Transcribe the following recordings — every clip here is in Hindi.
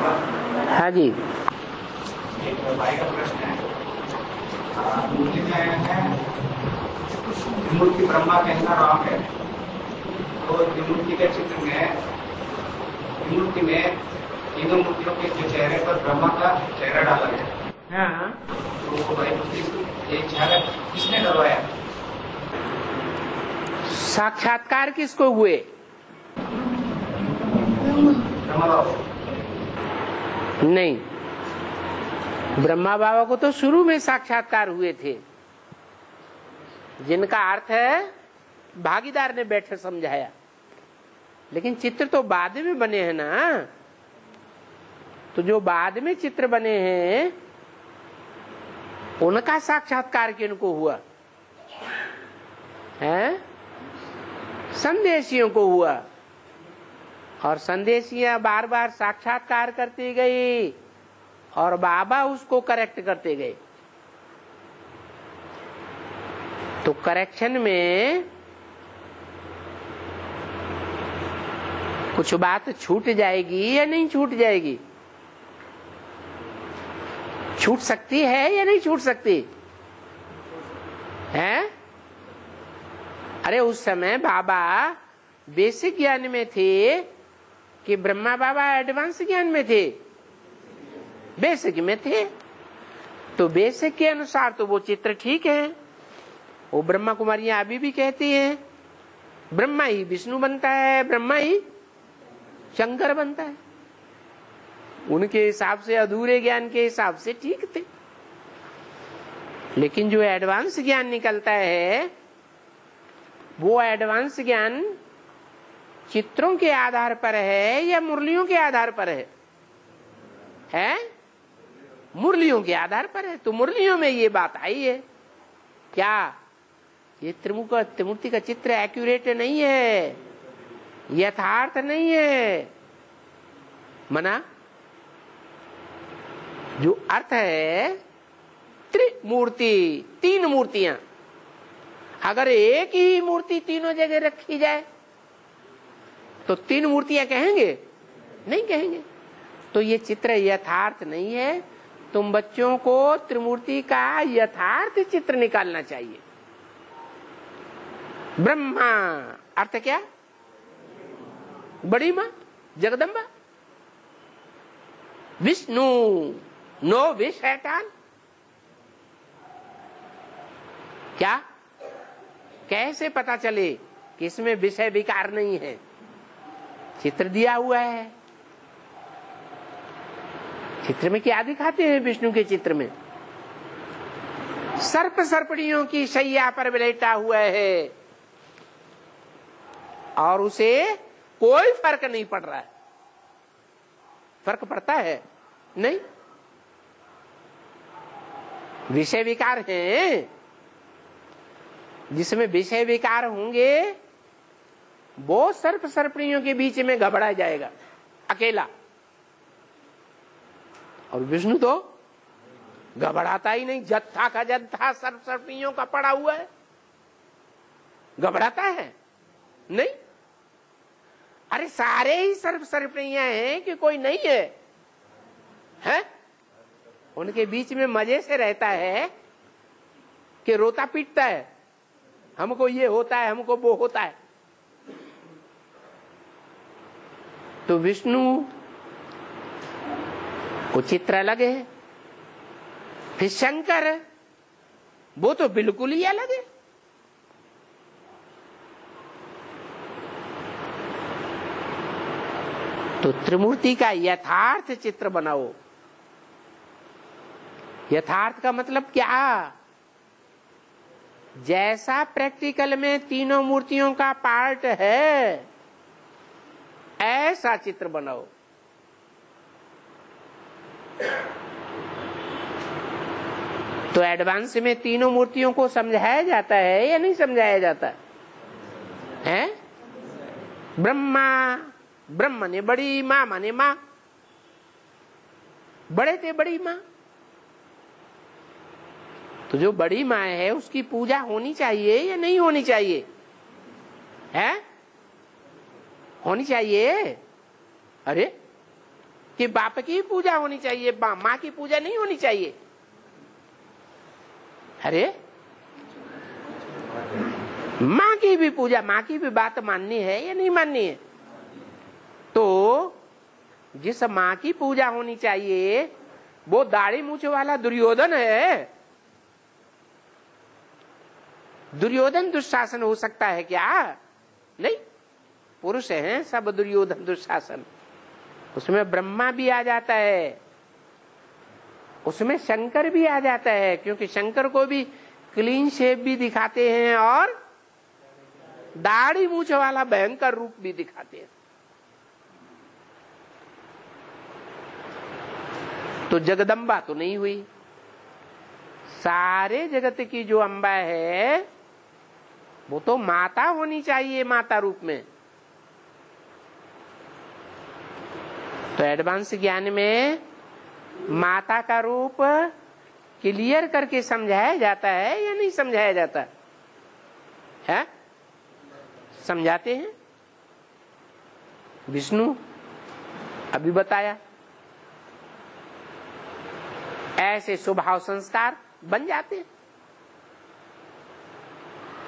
हाँ जी। एक भाई का प्रश्न है, मूर्ति में है त्रिमूर्ति ब्रह्मा कहना रॉन्ग है। तो त्रिमूर्ति के चित्र में त्रिमूर्ति में तीनों मूर्तियों के जो चेहरे पर ब्रह्मा का चेहरा डाला गया। हाँ, तो भाई ये चेहरा किसने डलवाया? साक्षात्कार किसको हुए? ब्रह्मा बाबा। नहीं, ब्रह्मा बाबा को तो शुरू में साक्षात्कार हुए थे, जिनका अर्थ है भागीदार ने बैठे समझाया। लेकिन चित्र तो बाद में बने हैं ना। तो जो बाद में चित्र बने हैं उनका साक्षात्कार किनको हुआ है? संदेशियों को हुआ। और संदेशियां बार बार साक्षात्कार करती गई और बाबा उसको करेक्ट करते गए। तो करेक्शन में कुछ बात छूट जाएगी या नहीं छूट जाएगी? छूट सकती है या नहीं छूट सकती है? अरे उस समय बाबा बेसिक ज्ञान में थे कि ब्रह्मा बाबा एडवांस ज्ञान में थे? बेसिक में थे। तो बेसिक के अनुसार तो वो चित्र ठीक है। वो ब्रह्मा कुमारियां अभी भी कहती हैं ब्रह्मा ही विष्णु बनता है, ब्रह्मा ही शंकर बनता है। उनके हिसाब से, अधूरे ज्ञान के हिसाब से ठीक थे। लेकिन जो एडवांस ज्ञान निकलता है वो एडवांस ज्ञान चित्रों के आधार पर है या मुरलियों के आधार पर है? मुरलियों के आधार पर है। तो मुरलियों में ये बात आई है क्या? ये त्रिमूर्ति का चित्र एक्यूरेट नहीं है, यथार्थ नहीं है। मना जो अर्थ है त्रिमूर्ति, तीन मूर्तियां। अगर एक ही मूर्ति तीनों जगह रखी जाए तो तीन मूर्तियां कहेंगे? नहीं कहेंगे। तो ये चित्र यथार्थ नहीं है। तुम बच्चों को त्रिमूर्ति का यथार्थ चित्र निकालना चाहिए। ब्रह्मा अर्थ क्या? बड़ी मां, जगदम्बा। विष्णु, नो विष शैतान। क्या? कैसे पता चले कि इसमें विषय विकार नहीं है? चित्र दिया हुआ है। चित्र में क्या दिखाते हैं? विष्णु के चित्र में सर्प सर्पणियों की शैया पर लेटा हुआ है और उसे कोई फर्क नहीं पड़ रहा है। फर्क पड़ता है? नहीं। विषय विकार है। जिसमें विषय विकार होंगे वो सर्प सर्पणियों के बीच में घबरा जाएगा अकेला। और विष्णु तो घबराता ही नहीं। जत्था का जत्था सर्प सर्पणियों का पड़ा हुआ है, घबराता है? नहीं। अरे सारे ही सर्प सर्पणियां हैं कि कोई नहीं है? हैं? उनके बीच में मजे से रहता है कि रोता पीटता है, हमको ये होता है, हमको वो होता है। तो विष्णु को चित्र अलग है। फिर शंकर वो तो बिल्कुल ही अलग है। तो त्रिमूर्ति का यथार्थ चित्र बनाओ। यथार्थ का मतलब क्या? जैसा प्रैक्टिकल में तीनों मूर्तियों का पार्ट है ऐसा चित्र बनाओ। तो एडवांस में तीनों मूर्तियों को समझाया जाता है या नहीं समझाया जाता है? ब्रह्मा, ब्रह्म ने बड़ी मां माने मां, बड़े थे बड़ी मां। तो जो बड़ी मां है उसकी पूजा होनी चाहिए या नहीं होनी चाहिए? है? होनी चाहिए। अरे कि बाप की पूजा होनी चाहिए, माँ की पूजा नहीं होनी चाहिए। अरे माँ की भी पूजा, माँ की भी बात माननी है या नहीं माननी है? तो जिस माँ की पूजा होनी चाहिए वो दाढ़ी मूछ वाला दुर्योधन है। दुर्योधन दुशासन हो सकता है क्या? नहीं, पुरुष हैं सब दुर्योधन दुशासन। उसमें ब्रह्मा भी आ जाता है, उसमें शंकर भी आ जाता है, क्योंकि शंकर को भी क्लीन शेप भी दिखाते हैं और दाढ़ी मूछ वाला भयंकर रूप भी दिखाते हैं। तो जगदम्बा तो नहीं हुई। सारे जगत की जो अम्बा है वो तो माता होनी चाहिए, माता रूप में। तो एडवांस ज्ञान में माता का रूप क्लियर करके समझाया जाता है या नहीं समझाया जाता है? समझाते हैं। विष्णु अभी बताया, ऐसे स्वभाव संस्कार बन जाते हैं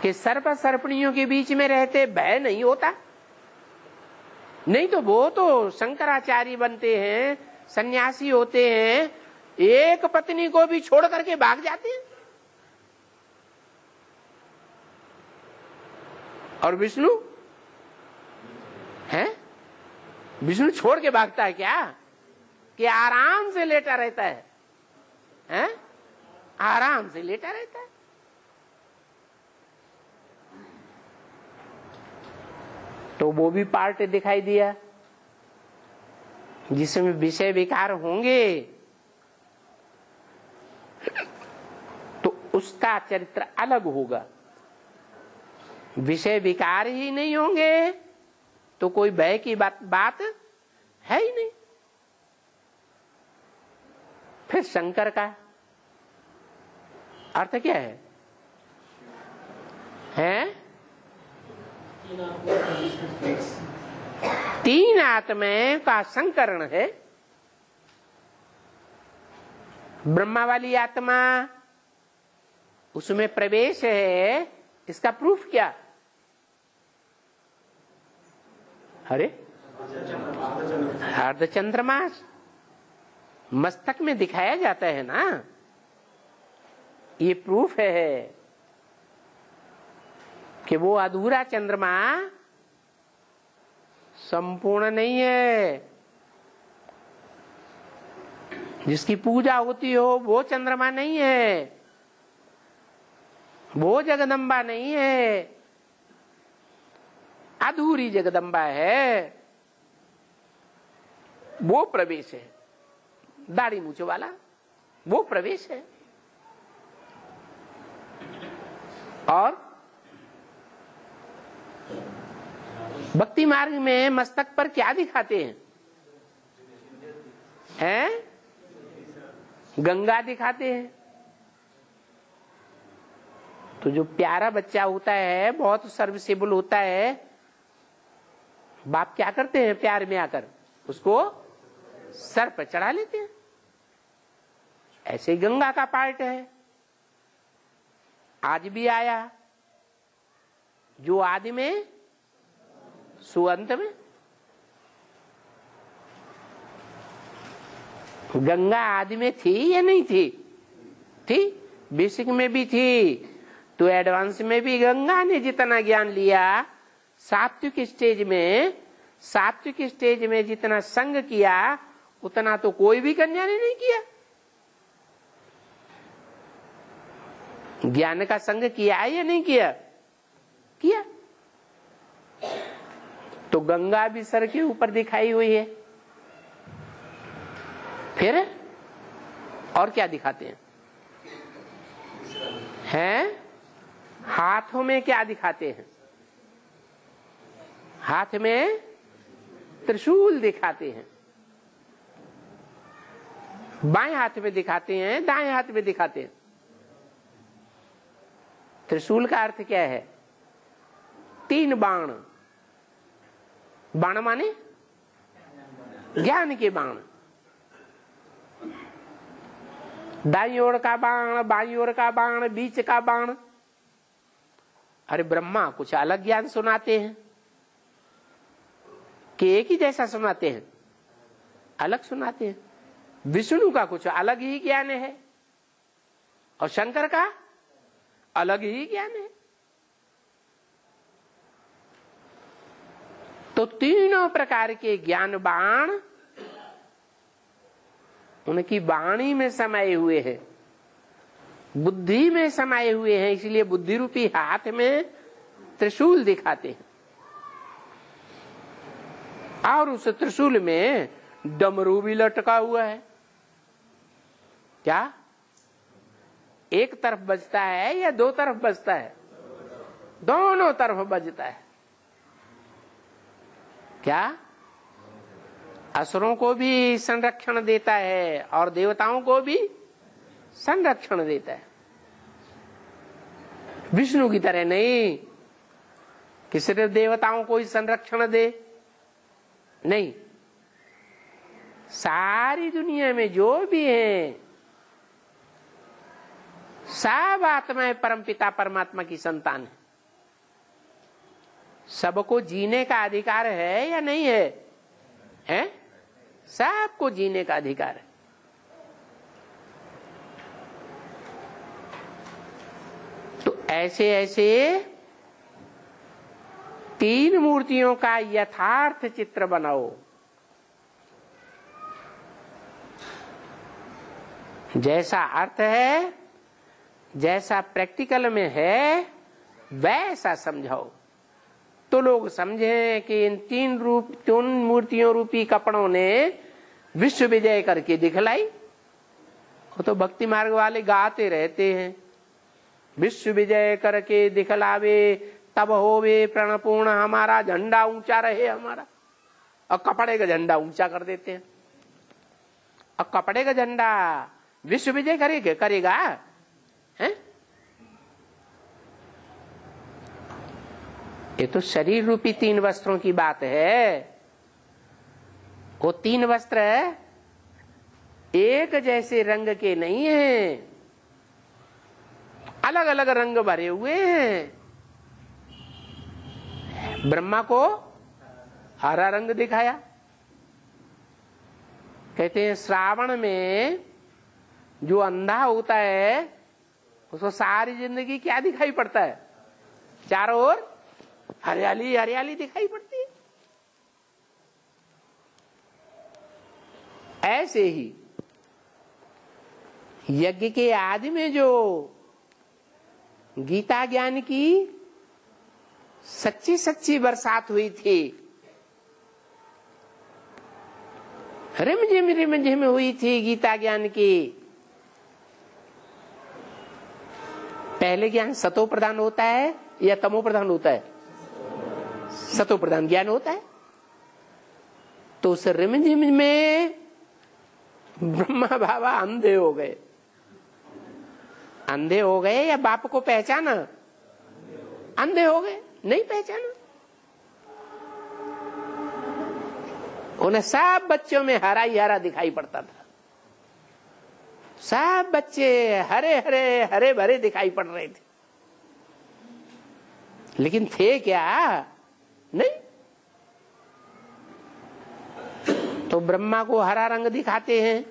कि सर्प सर्पणियों के बीच में रहते भय नहीं होता। नहीं तो वो तो शंकराचार्य बनते हैं, सन्यासी होते हैं, एक पत्नी को भी छोड़ करके भाग जाते हैं। और विष्णु है, विष्णु छोड़ के भागता है क्या? कि आराम से लेटा रहता है, हैं? आराम से लेटा रहता है। तो वो भी पार्ट दिखाई दिया जिसमें विषय विकार होंगे तो उसका चरित्र अलग होगा। विषय विकार ही नहीं होंगे तो कोई भय की बात है ही नहीं। फिर शंकर का अर्थ क्या है? तीन आत्माएं का संकरण है। ब्रह्मा वाली आत्मा उसमें प्रवेश है, इसका प्रूफ क्या? अरे अर्धचंद्रमास मस्तक में दिखाया जाता है ना, ये प्रूफ है कि वो अधूरा चंद्रमा संपूर्ण नहीं है। जिसकी पूजा होती हो वो चंद्रमा नहीं है, वो जगदम्बा नहीं है, अधूरी जगदम्बा है। वो प्रवेश है, दाढ़ी मूछ वाला वो प्रवेश है। और भक्ति मार्ग में मस्तक पर क्या दिखाते हैं? गंगा दिखाते हैं। तो जो प्यारा बच्चा होता है, बहुत सर्विसेबल होता है, बाप क्या करते हैं? प्यार में आकर उसको सर पर चढ़ा लेते हैं। ऐसे गंगा का पार्ट है, आज भी आया, जो आदि में सुअंत में। गंगा आदि में थी या नहीं थी? थी, बेसिक में भी थी। तो एडवांस में भी गंगा ने जितना ज्ञान लिया, सात्विक स्टेज में जितना संग किया उतना तो कोई भी कन्या ने नहीं किया। ज्ञान का संग किया या नहीं किया? किया। तो गंगा भी सर के ऊपर दिखाई हुई है। फिर और क्या दिखाते हैं? हाथों में क्या दिखाते हैं? हाथ में त्रिशूल दिखाते हैं। बाएं हाथ में दिखाते हैं, दाएं हाथ में दिखाते हैं। त्रिशूल का अर्थ क्या है? 3 बाण। बाण माने ज्ञान के बाण। दाईं ओर का बाण, बाईं ओर का बाण, बीच का बाण। अरे ब्रह्मा कुछ अलग ज्ञान सुनाते हैं कि एक ही जैसा सुनाते हैं? अलग सुनाते हैं। विष्णु का कुछ अलग ही ज्ञान है और शंकर का अलग ही ज्ञान है। तो तीनों प्रकार के ज्ञान बाण उनकी वाणी में समाये हुए हैं, बुद्धि में समाये हुए हैं। इसलिए बुद्धि रूपी हाथ में त्रिशूल दिखाते हैं और उस त्रिशूल में डमरू भी लटका हुआ है। क्या एक तरफ बजता है या दो तरफ बजता है? दोनों तरफ बजता है। क्या असुरों को भी संरक्षण देता है और देवताओं को भी संरक्षण देता है। विष्णु की तरह नहीं कि सिर्फ देवताओं को ही संरक्षण दे, नहीं, सारी दुनिया में जो भी है सब आत्माएं परमपिता परमात्मा की संतान है। सबको जीने का अधिकार है या नहीं है? है? सबको जीने का अधिकार है। तो ऐसे ऐसे तीन मूर्तियों का यथार्थ चित्र बनाओ। जैसा अर्थ है, जैसा प्रैक्टिकल में है, वैसा समझाओ तो लोग समझें कि इन तीन मूर्तियों रूपी कपड़ों ने विश्व विजय करके दिखलाई। वो तो भक्ति मार्ग वाले गाते रहते हैं, विश्व विजय करके दिखलावे तब होवे प्रणपूर्ण हमारा, झंडा ऊंचा रहे हमारा। और कपड़े का झंडा ऊंचा कर देते हैं। और कपड़े का झंडा विश्व विजय करेगा है? ये तो शरीर रूपी तीन वस्त्रों की बात है। वो तीन वस्त्र एक जैसे रंग के नहीं हैं, अलग अलग रंग भरे हुए हैं। ब्रह्मा को हरा रंग दिखाया। कहते हैं श्रावण में जो अंधा होता है उसको सारी जिंदगी क्या दिखाई पड़ता है? चारों ओर हरियाली हरियाली दिखाई पड़ती है। ऐसे ही यज्ञ के आदि में जो गीता ज्ञान की सच्ची सच्ची बरसात हुई थी, रिमझिम हुई थी गीता ज्ञान की। पहले ज्ञान सतो प्रधान होता है या तमो प्रधान होता है? सतो प्रधान ज्ञान होता है। तो उस रिमझिम में ब्रह्मा बाबा अंधे हो गए। अंधे हो गए या बाप को पहचाना? अंधे हो गए, नहीं पहचाना। उन्हें सब बच्चों में हरा ही हरा दिखाई पड़ता था। सब बच्चे हरे हरे हरे भरे दिखाई पड़ रहे थे, लेकिन थे क्या? नहीं। तो ब्रह्मा को हरा रंग दिखाते हैं,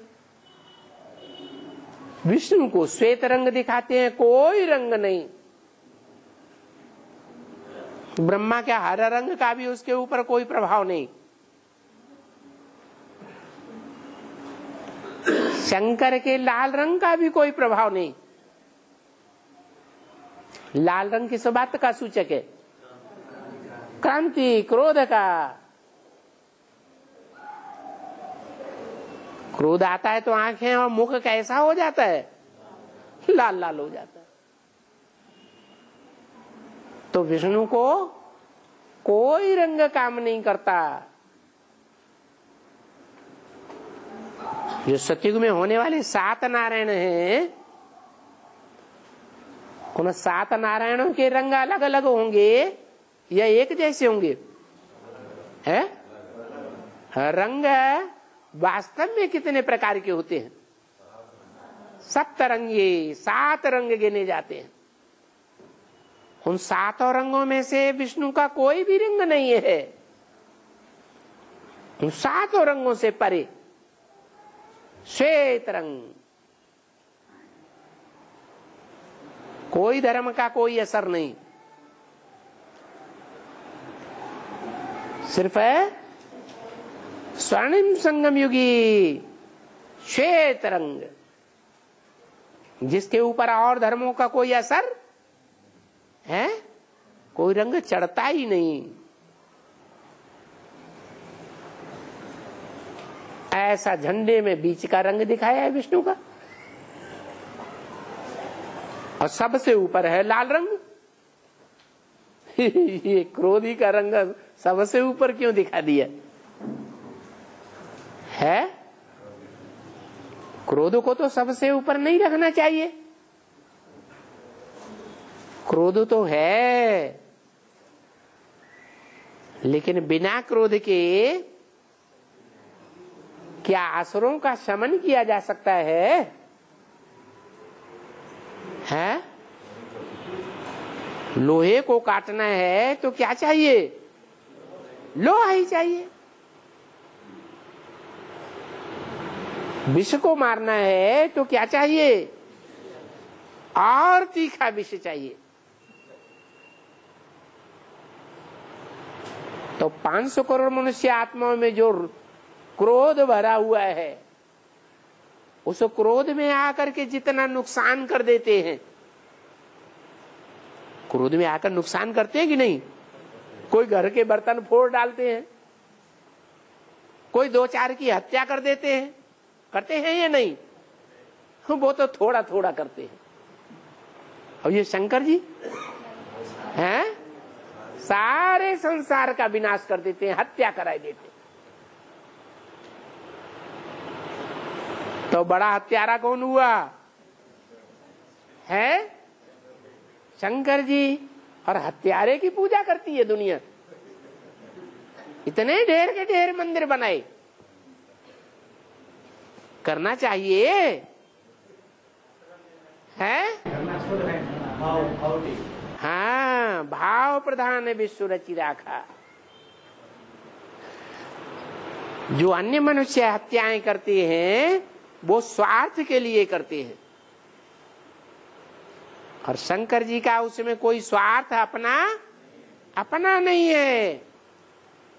विष्णु को श्वेत रंग दिखाते हैं, कोई रंग नहीं। ब्रह्मा क्या हरा रंग का भी उसके ऊपर कोई प्रभाव नहीं। शंकर के लाल रंग का भी कोई प्रभाव नहीं। लाल रंग किस बात का सूचक है? क्रांति, क्रोध का। क्रोध आता है तो आंखें और मुख कैसा हो जाता है? लाल लाल हो जाता है। तो विष्णु को कोई रंग काम नहीं करता। जो सतयुग में होने वाले 7 नारायण हैं, उन 7 नारायणों के रंग अलग अलग होंगे या एक जैसे होंगे? है? रंग वास्तव में कितने प्रकार के होते हैं? सप्तरंगी, 7 रंग गिने जाते हैं। उन 7 रंगों में से विष्णु का कोई भी रंग नहीं है। उन 7 रंगों से परे श्वेत रंग, कोई धर्म का कोई असर नहीं, सिर्फ है स्वर्णिम संगम युगी श्वेत रंग, जिसके ऊपर और धर्मों का कोई असर है, कोई रंग चढ़ता ही नहीं। ऐसा झंडे में बीच का रंग दिखाया है विष्णु का, और सबसे ऊपर है लाल रंग। ये क्रोधी का रंग सबसे ऊपर क्यों दिखा दिया है? क्रोध को तो सबसे ऊपर नहीं रखना चाहिए। क्रोध तो है, लेकिन बिना क्रोध के क्या असुरों का शमन किया जा सकता है? हैं? लोहे को काटना है तो क्या चाहिए? लोहा ही चाहिए। विष को मारना है तो क्या चाहिए? और तीखा विष चाहिए। तो 500 करोड़ मनुष्य आत्माओं में जो क्रोध भरा हुआ है, उस क्रोध में आकर के जितना नुकसान कर देते हैं, क्रोध में आकर नुकसान करते हैं कि नहीं? कोई घर के बर्तन फोड़ डालते हैं, कोई 2-4 की हत्या कर देते हैं, करते हैं या नहीं? वो तो थोड़ा थोड़ा करते हैं। और ये शंकर जी हैं, सारे संसार का विनाश कर देते हैं, हत्या करा देते हैं। तो बड़ा हत्यारा कौन हुआ है? शंकर जी। और हत्यारे की पूजा करती है दुनिया। इतने ढेर के ढेर मंदिर बनाए, करना चाहिए है? हाँ, भाव प्रधान विश्व रचि राखा। जो अन्य मनुष्य हत्याएं करते हैं वो स्वार्थ के लिए करते हैं, और शंकर जी का उसमें कोई स्वार्थ अपना नहीं है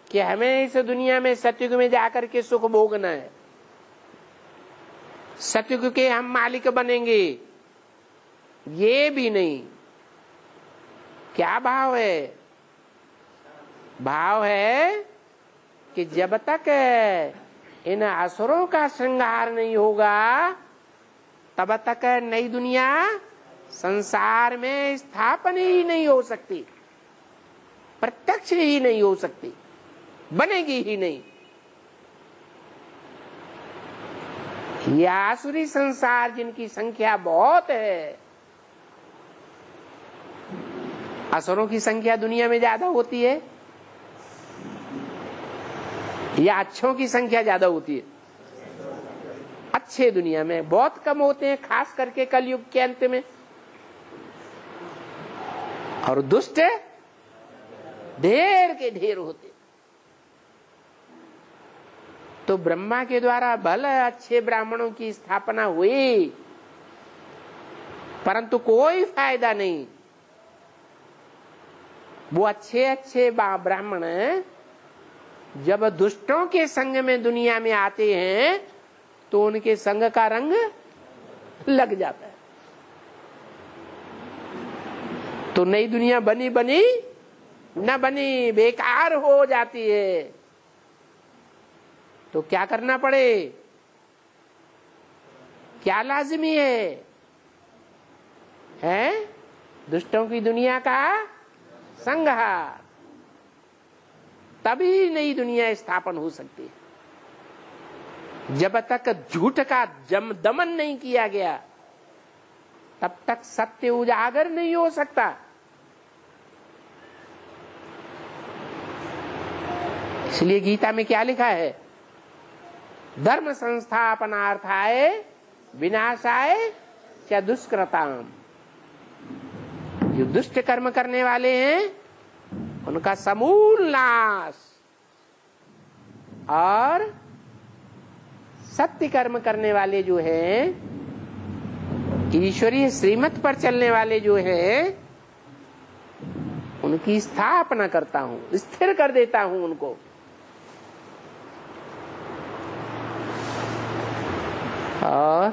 कि हमें इस दुनिया में सतयुग में जाकर के सुख भोगना है, सतयुग के हम मालिक बनेंगे, ये भी नहीं। क्या भाव है? भाव है कि जब तक इन असुरों का श्रृंगार नहीं होगा तब तक नई दुनिया संसार में स्थापन ही नहीं हो सकती, प्रत्यक्ष ही नहीं हो सकती, बनेगी ही नहीं। यह आसुरी संसार जिनकी संख्या बहुत है, असुरों की संख्या दुनिया में ज्यादा होती है या अच्छों की संख्या ज्यादा होती है? अच्छे दुनिया में बहुत कम होते हैं, खास करके कलयुग के अंत में। और दुष्ट ढेर के ढेर होते। तो ब्रह्मा के द्वारा भले अच्छे ब्राह्मणों की स्थापना हुई, परंतु कोई फायदा नहीं। वो अच्छे ब्राह्मण जब दुष्टों के संग में दुनिया में आते हैं तो उनके संग का रंग लग जाता है। तो नई दुनिया बनी न बनी, बेकार हो जाती है। तो क्या करना पड़े? क्या लाजिमी है? दुष्टों की दुनिया का संहार, तभी नई दुनिया स्थापन हो सकती है। जब तक झूठ का दमन नहीं किया गया तब तक सत्य उजागर नहीं हो सकता। इसलिए गीता में क्या लिखा है? धर्म संस्थापनार्थाय विनाशाय च दुष्कृताम। जो दुष्ट कर्म करने वाले हैं उनका समूल नाश, और सत्य कर्म करने वाले जो हैं, ईश्वरीय श्रीमत पर चलने वाले जो हैं, उनकी स्थापना करता हूं, स्थिर कर देता हूं उनको। और